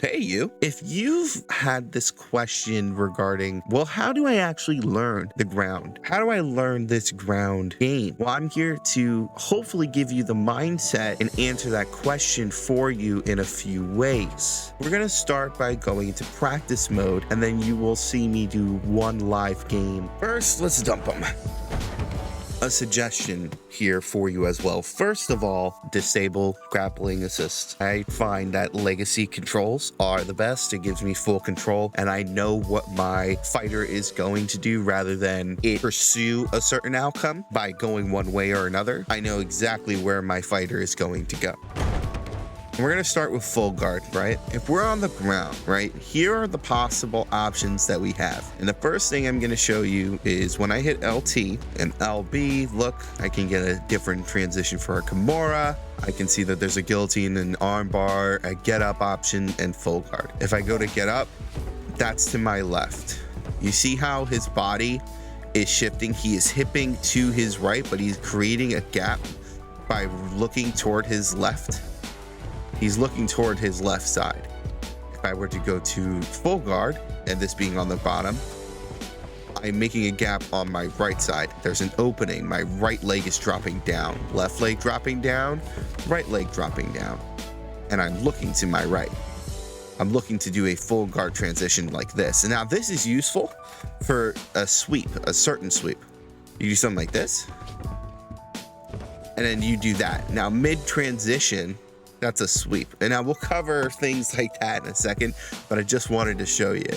Hey, you. If you've had this question regarding, well, how do I actually learn the ground? How do I learn this ground game? Well, I'm here to hopefully give you the mindset and answer that question for you in a few ways. We're going to start by going into practice mode, and then you will see me do one live game. First, let's dump them. A suggestion here for you as well. First of all, disable grappling assist. I find that legacy controls are the best. It gives me full control and I know what my fighter is going to do rather than it pursue a certain outcome by going one way or another. I know exactly where my fighter is going to go. We're going to start with full guard, right? If we're on the ground, right, here are the possible options that we have. And the first thing I'm going to show you is when I hit LT and LB, look, I can get a different transition for a Kimura. I can see that there's a guillotine, an arm bar, a get up option, and full guard. If I go to get up, that's to my left. You see how his body is shifting? He is hipping to his right, but he's creating a gap by looking toward his left. He's looking toward his left side. If I were to go to full guard, and this being on the bottom, I'm making a gap on my right side. There's an opening. My right leg is dropping down. Left leg dropping down, right leg dropping down. And I'm looking to my right. I'm looking to do a full guard transition like this. And now this is useful for a sweep, a certain sweep. You do something like this, and then you do that. Now mid-transition, that's a sweep. And now we'll cover things like that in a second, but I just wanted to show you.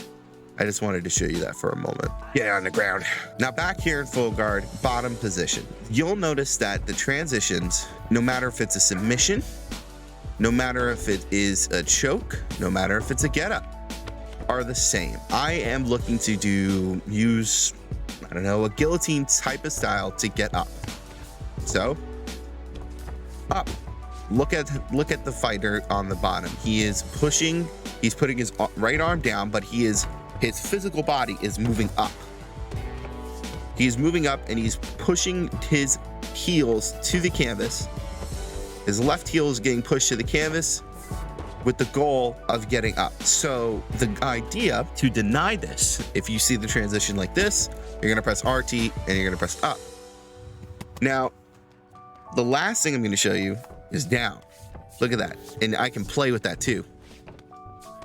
I just wanted to show you that for a moment. Get on the ground. Now back here in full guard, bottom position. You'll notice that the transitions, no matter if it's a submission, no matter if it is a choke, no matter if it's a get up, are the same. I am looking to use, I don't know, a guillotine type of style to get up. So, up. Look at the fighter on the bottom. He is pushing, he's putting his right arm down, but his physical body is moving up. He is moving up and he's pushing his heels to the canvas. His left heel is getting pushed to the canvas with the goal of getting up. So the idea to deny this, if you see the transition like this, you're gonna press RT and you're gonna press up. Now, the last thing I'm gonna show you is down. Look at that. And I can play with that too.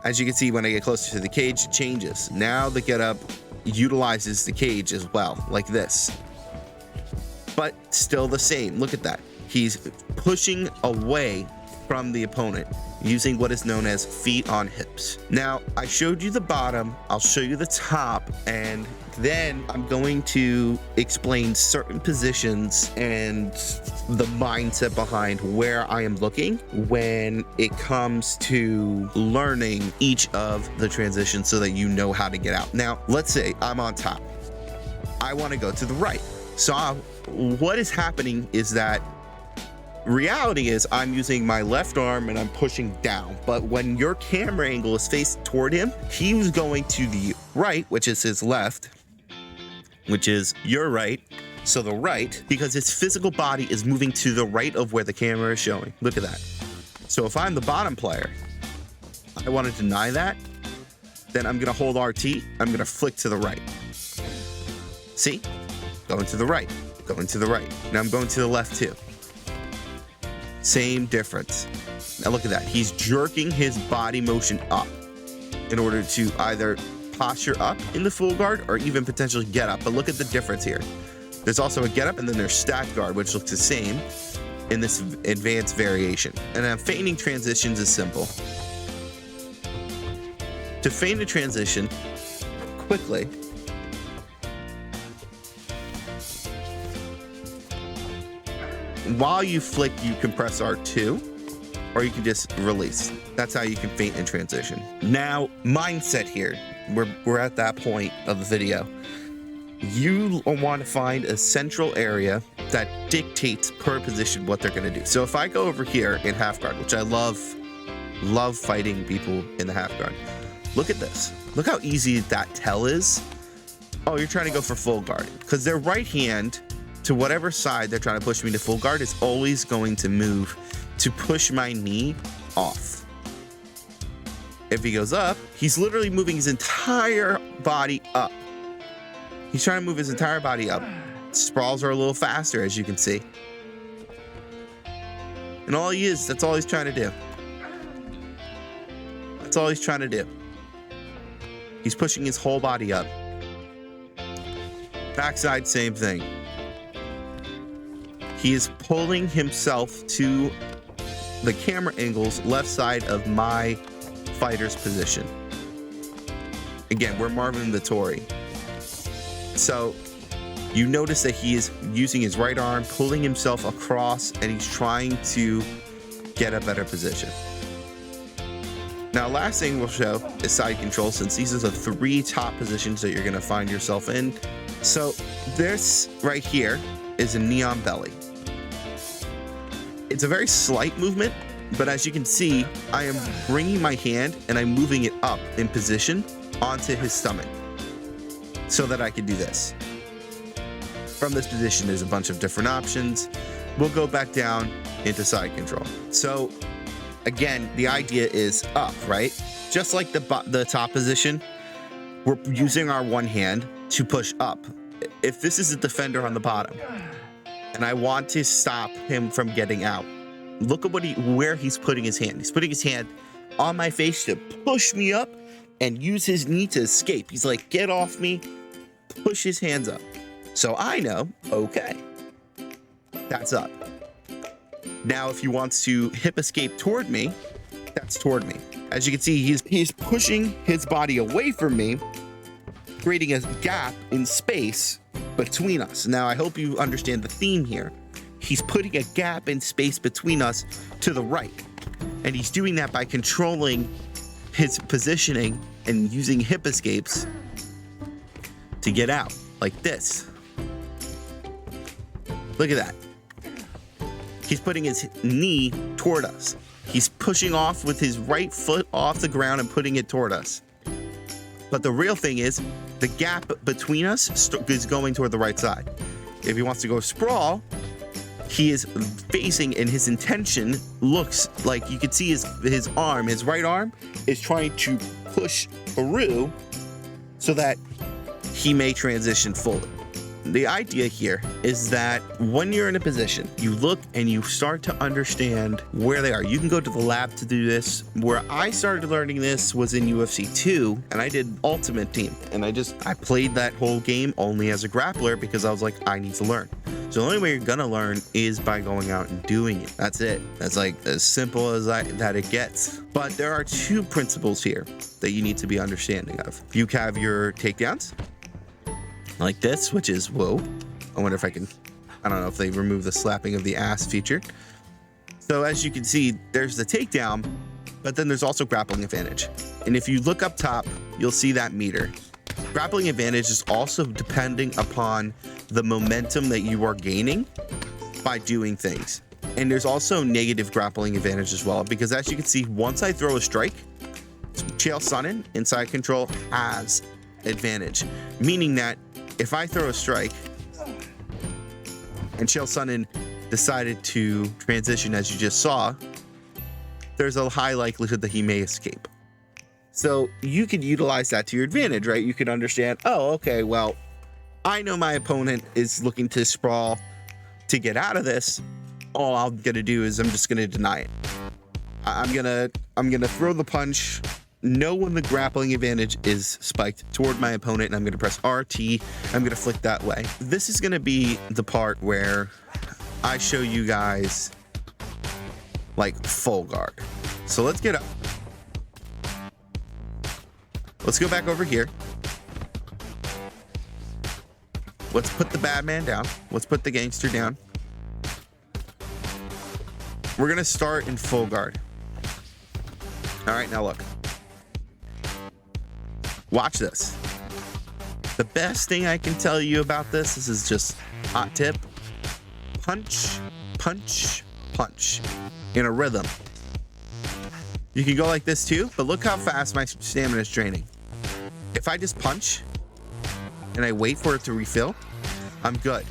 As you can see, when I get closer to the cage, it changes. Now the get up utilizes the cage as well, like this. But still the same. Look at that. He's pushing away from the opponent using what is known as feet on hips. Now, I showed you the bottom, I'll show you the top, and then I'm going to explain certain positions and the mindset behind where I am looking when it comes to learning each of the transitions so that you know how to get out. Now, let's say I'm on top. I want to go to the right. So what is happening is that reality is I'm using my left arm and I'm pushing down, but when your camera angle is faced toward him, he was going to the right, which is his left, which is your right. So the right, because his physical body is moving to the right of where the camera is showing. Look at that. So if I'm the bottom player, I want to deny that, then I'm going to hold RT. I'm going to flick to the right. See? Going to the right, going to the right. Now I'm going to the left too. Same difference. Now look at that. He's jerking his body motion up in order to either posture up in the full guard or even potentially get up. But look at the difference here. There's also a get up and then there's stack guard, which looks the same in this advanced variation. And then feigning transitions is simple. To feign a transition quickly, while you flick, you can press R2, or you can just release. That's how you can feint and transition. Now, mindset here. We're at that point of the video. You want to find a central area that dictates per position what they're going to do. So if I go over here in half guard, which I love fighting people in the half guard. Look at this. Look how easy that tell is. Oh, you're trying to go for full guard because their right hand to whatever side they're trying to push me to full guard is always going to move to push my knee off. If he goes up, he's literally moving his entire body up. He's trying to move his entire body up. Sprawls are a little faster, as you can see. And that's all he's trying to do. That's all he's trying to do. He's pushing his whole body up. Backside, same thing. He is pulling himself to the camera angle's left side of my fighter's position. Again, we're Marvin Vittori. So you notice that he is using his right arm, pulling himself across, and he's trying to get a better position. Now, last thing we'll show is side control, since these are the 3 top positions that you're going to find yourself in. So this right here is a knee on belly. It's a very slight movement, but as you can see, I am bringing my hand and I'm moving it up in position onto his stomach so that I can do this. From this position, there's a bunch of different options. We'll go back down into side control. So again, the idea is up, right? Just like the top position, we're using our one hand to push up. If this is a defender on the bottom and I want to stop him from getting out, look at where he's putting his hand. He's putting his hand on my face to push me up and use his knee to escape. He's like, get off me, push his hands up. So I know, okay, that's up. Now, if he wants to hip escape toward me, that's toward me. As you can see, he's pushing his body away from me, creating a gap in space between us. Now, I hope you understand the theme here. He's putting a gap in space between us to the right. And he's doing that by controlling his positioning and using hip escapes to get out, like this. Look at that. He's putting his knee toward us. He's pushing off with his right foot off the ground and putting it toward us. But the real thing is, the gap between us is going toward the right side. If he wants to go sprawl, he is facing, and his intention looks like, you can see his arm, his right arm is trying to push through so that he may transition fully. The idea here is that when you're in a position, you look and you start to understand where they are. You can go to the lab to do this. Where I started learning this was in UFC 2, and I did Ultimate Team. And I played that whole game only as a grappler because I was like, I need to learn. So the only way you're gonna learn is by going out and doing it. That's it. That's like as simple as that it gets. But there are 2 principles here that you need to be understanding of. You have your takedowns, like this, which is, whoa. I wonder if I don't know if they remove the slapping of the ass feature. So as you can see, there's the takedown, but then there's also grappling advantage. And if you look up top, you'll see that meter. Grappling advantage is also depending upon the momentum that you are gaining by doing things. And there's also negative grappling advantage as well, because as you can see, once I throw a strike, Chael Sonnen in side control has advantage, meaning that if I throw a strike and Chael Sonnen decided to transition, as you just saw, there's a high likelihood that he may escape. So you could utilize that to your advantage, right? You could understand, oh, okay, well, I know my opponent is looking to sprawl to get out of this. All I'm gonna do is I'm just gonna deny it. I'm gonna throw the punch, know when the grappling advantage is spiked toward my opponent, and I'm gonna press RT. I'm gonna flick that way. This is gonna be the part where I show you guys like full guard. So let's get up. Let's go back over here. Let's put the bad man down. Let's put the gangster down. We're gonna start in full guard. All right, now look. Watch this. The best thing I can tell you about this is just hot tip. Punch, punch, punch in a rhythm. You can go like this too, but look how fast my stamina is draining. If I just punch and I wait for it to refill, I'm good.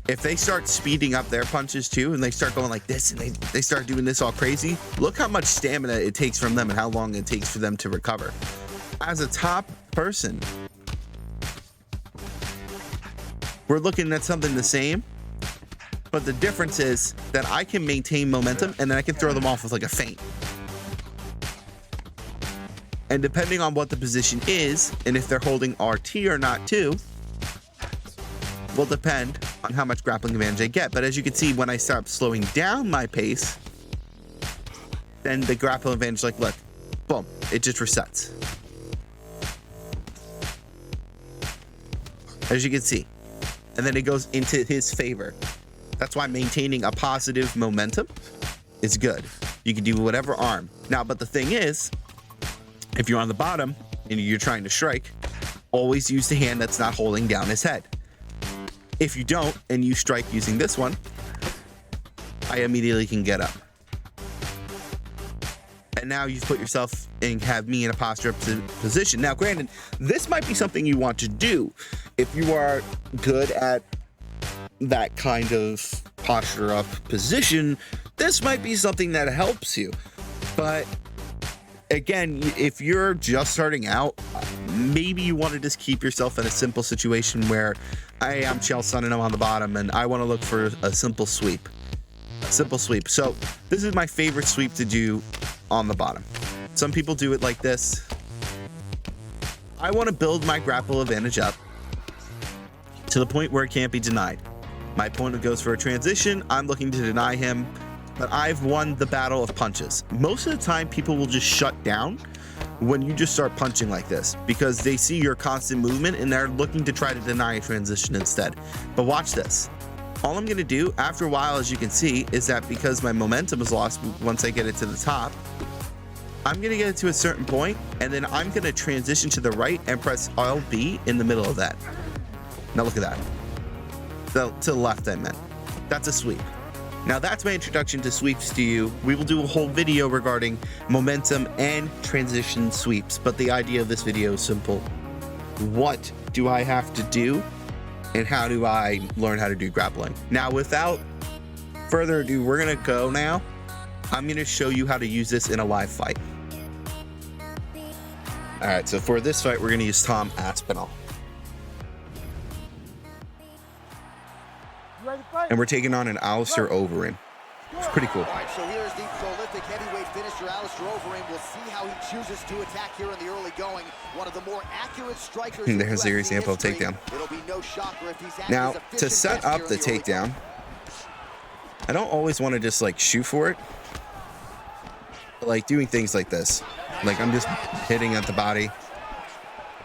if they start speeding up their punches too, and they start going like this, and they start doing this all crazy, look how much stamina it takes from them and how long it takes for them to recover. As a top person, we're looking at something the same, but the difference is that I can maintain momentum and then I can throw them off with like a feint. And depending on what the position is, and if they're holding RT or not too, will depend on how much grappling advantage I get. But as you can see, when I start slowing down my pace, then the grappling advantage, like, look, boom, it just resets. As you can see. And then it goes into his favor. That's why maintaining a positive momentum is good. You can do whatever arm. Now, but the thing is, if you're on the bottom and you're trying to strike, always use the hand that's not holding down his head. If you don't, and you strike using this one, I immediately can get up. And now you've put yourself and have me in a posture up position. Now, granted, this might be something you want to do if you are good at that kind of posture up position. This might be something that helps you. But again, if you're just starting out, maybe you want to just keep yourself in a simple situation where I'm Chelson and I'm on the bottom and I want to look for a simple sweep. So this is my favorite sweep to do on the bottom. Some people do it like this. I want to build my grapple advantage up to the point where it can't be denied. My opponent goes for a transition. I'm looking to deny him, but I've won the battle of punches. Most of the time, people will just shut down when you just start punching like this because they see your constant movement and they're looking to try to deny a transition instead. But watch this. All I'm going to do after a while, as you can see, is that because my momentum is lost once I get it to the top, I'm going to get it to a certain point, and then I'm going to transition to the right and press LB in the middle of that. Now look at that. To the left, I meant. That's a sweep. Now that's my introduction to sweeps to you. We will do a whole video regarding momentum and transition sweeps, but the idea of this video is simple. What do I have to do, and how do I learn how to do grappling? Now, without further ado, we're gonna go now. I'm gonna show you how to use this in a live fight. All right, so for this fight, we're gonna use Tom Aspinall. And we're taking on an Alistair Overeem. It's pretty cool. All right, so here's the prolific heavyweight finisher, Alistair Overeem. We'll see how he chooses to attack here in the early going. One of the more accurate strikers. There's a serious sample of takedown. It'll be no shocker if he's now, to set up the takedown, I don't always want to just like shoot for it. But, like doing things like this. Like I'm just hitting at the body.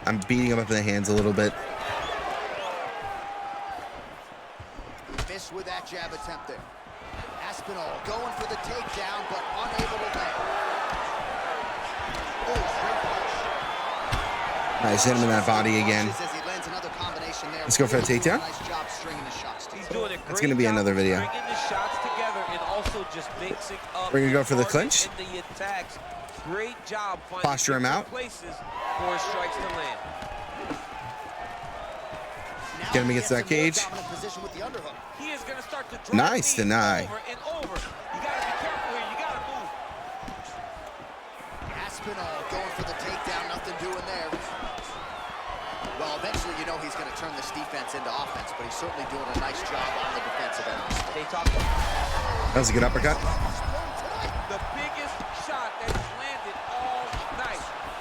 I'm beating him up in the hands a little bit. Missed with that jab attempt there. Aspinall going for the takedown, but unable to land. Oh, straight punch. Nice, hit him in that body again. Let's go for a takedown. Nice job stringing the shots. He's doing a great That's going to be another video. Bringing the shots together and also just mixing up. We're going to go for the clinch. The attacks. Great job finding Posture him out. Places for his strikes to land. Get him against that cage. He is going to start to drive Nice deny. over and over. You got to be careful here. You got to move. Aspinall going for the takedown. Nothing doing there. Well, eventually, you know he's going to turn this defense into offense, but he's certainly doing a nice job on the defensive end. They talk That was a good uppercut. the biggest shot that has landed all night.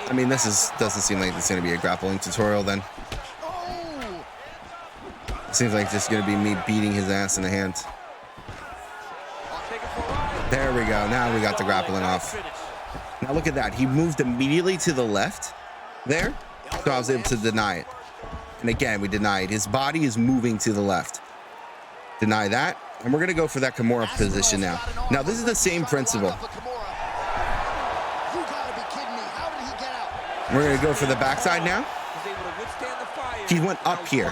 I mean, doesn't seem like it's going to be a grappling tutorial then. It seems like it's just going to be me beating his ass in the hands. There we go. Now we got the grappling off. Now look at that. He moved immediately to the left there, so I was able to deny it. And again, we denied. His body is moving to the left. Deny that. And we're going to go for that Kimura position now. Now, this is the same principle. We're going to go for the backside now. He went up here.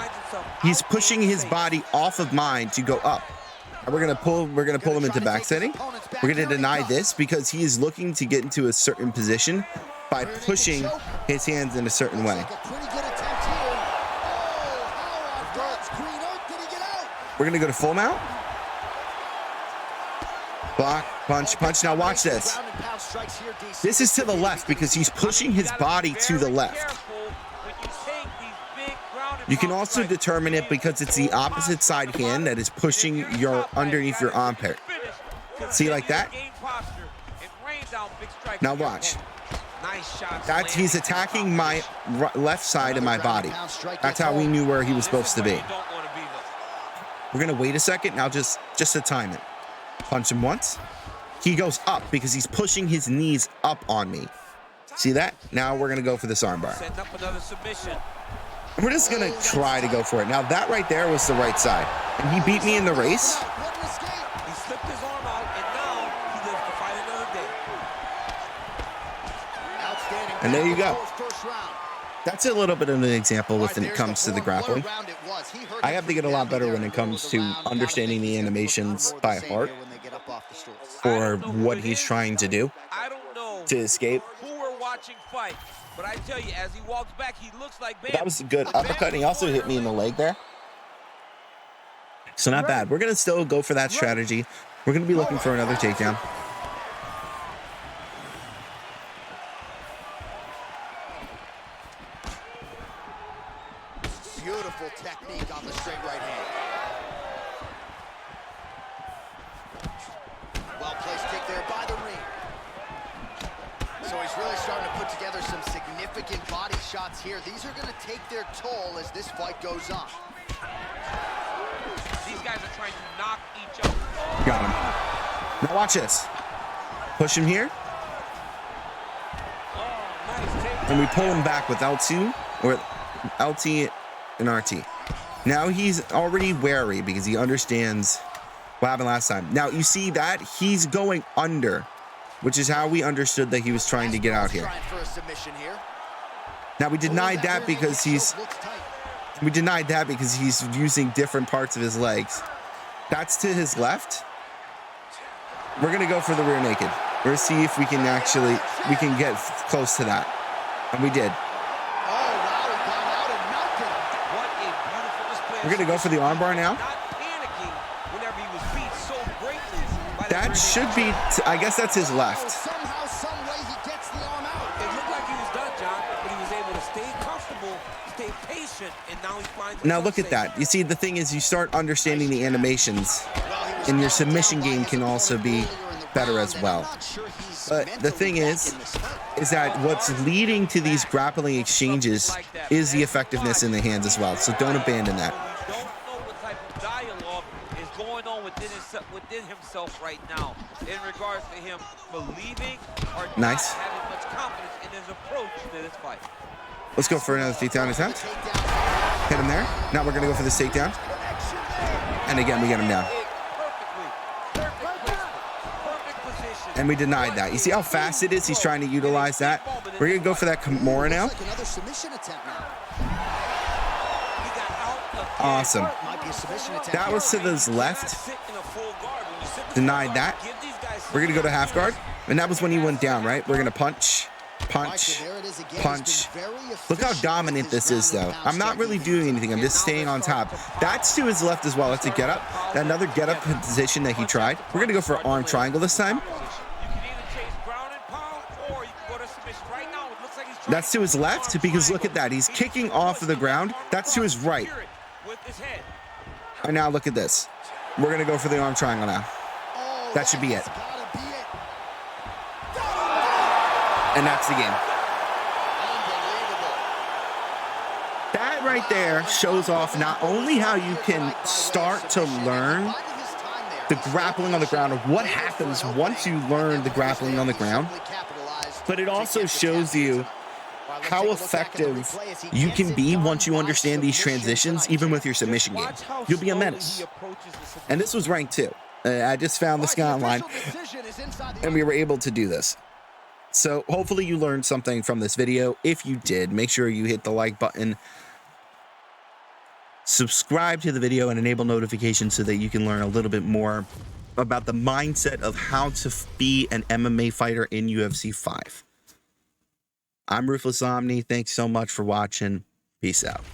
He's pushing his body off of mine to go up. And we're gonna pull him into back setting. We're gonna deny this because he is looking to get into a certain position by pushing his hands in a certain way. We're going to go to full mount. Block, punch, punch. Now watch this. This is to the left because he's pushing his body to the left. You can also determine it because it's the opposite side hand that is pushing your underneath your armpit. See, like that? Now watch. That's, he's attacking my left side of my body. That's how we knew where he was supposed to be. We're gonna wait a second now, just to time it. Punch him once. He goes up because he's pushing his knees up on me. See that? Now we're gonna go for this armbar. We're just gonna try to go for it. Now that right there was the right side, and he beat me in the race. And there you go. That's a little bit of an example when it comes to the grappling. I have to get a lot better when it comes to understanding the animations by heart for what he's trying to do to escape. But I tell you, as he walks back, he looks like that was a good uppercut. He also hit me in the leg there. So not bad. We're going to still go for that strategy. We're going to be looking for another takedown. Beautiful technique on the straight right hand. Well-placed kick there by the ring. So he's really starting to put together some significant body shots here. These are going to take their toll as this fight goes on. These guys are trying to knock each other. Got him. Now watch this. Push him here. And we pull him back with L2 or LT and RT. Now he's already wary because he understands what happened last time. Now you see that he's going under, which is how we understood that he was trying to get out here. Now we denied that because he's using different parts of his legs. That's to his left. We're gonna go for the rear naked. We're gonna see if we can get close to that. And we did. We're gonna go for the armbar now. That should be, I guess that's his left. Somehow, some way, he gets the arm out. It looked like he was done, John, but he was able to stay comfortable, stay patient, and now he finds. Now look at that. You see, the thing is, you start understanding the animations, and your submission game can also be better as well. But the thing is that what's leading to these grappling exchanges is the effectiveness in the hands as well. So don't abandon that. Within himself right now in regards to him believing or nice. Not having much confidence in his approach to this fight. Let's go for another takedown attempt. Hit him there. Now we're gonna go for this takedown. And again, we get him down. And we denied that. You see how fast it is? He's trying to utilize that. We're gonna go for that Kimura now. Awesome. That was to his left. Denied that. We're gonna go to half guard. And that was when he went down, right? We're gonna punch, punch, punch. Look how dominant this is, though. I'm not really doing anything. I'm just staying on top. That's to his left as well. That's a get up. Another get up position that he tried. We're gonna go for arm triangle this time. That's to his left because look at that. He's kicking off of the ground. That's to his right. And now look at this. We're going to go for the arm triangle now. That should be it. And that's the game. That right there shows off not only how you can start to learn the grappling on the ground or what happens once you learn the grappling on the ground, but it also shows you how effective you can be once you understand these transitions, even with your submission game. You'll be a menace. And this was ranked 2. I just found this guy online, and we were able to do this. So hopefully you learned something from this video. If you did, make sure you hit the like button, subscribe to the video, and enable notifications so that you can learn a little bit more about the mindset of how to be an MMA fighter in UFC 5. I'm Ruthless Omni. Thanks so much for watching. Peace out.